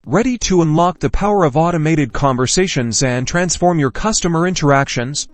Ready to unlock the power of automated conversations and transform your customer interactions?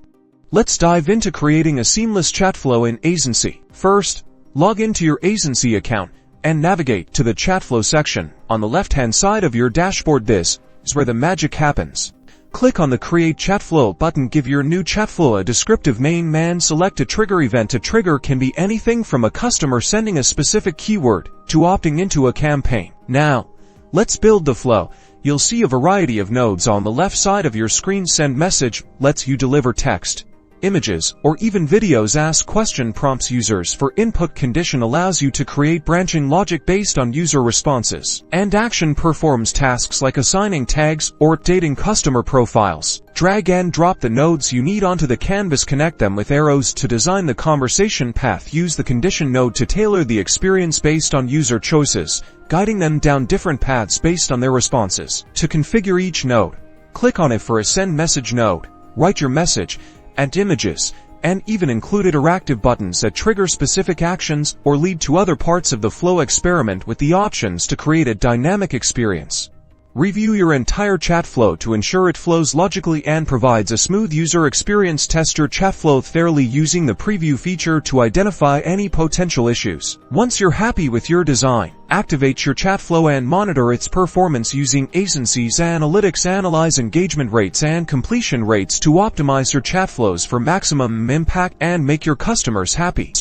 Let's dive into creating a seamless chat flow in Aisensy. First, log into your Aisensy account and navigate to the Chatflow section on the left-hand side of your dashboard. This is where the magic happens. Click on the Create Chatflow button. Give your new chatflow a descriptive name and select a trigger event. A trigger can be anything from a customer sending a specific keyword to opting into a campaign. Now, let's build the flow. You'll see a variety of nodes on the left side of your screen. Send message lets you deliver text, images, or even videos. Ask question prompts users for input. Condition allows you to create branching logic based on user responses. And action performs tasks like assigning tags or updating customer profiles. Drag and drop the nodes you need onto the canvas. Connect them with arrows to design the conversation path. Use the condition node to tailor the experience based on user choices, guiding them down different paths based on their responses. To configure each node, click on it for a send message node. Write your message and images, and even include interactive buttons that trigger specific actions or lead to other parts of the flow. Experiment with the options to create a dynamic experience. Review your entire chat flow to ensure it flows logically and provides a smooth user experience. Test your chat flow thoroughly using the preview feature to identify any potential issues. Once you're happy with your design, activate your chat flow and monitor its performance using Aisensy's analytics. Analyze engagement rates and completion rates to optimize your chat flows for maximum impact and make your customers happy.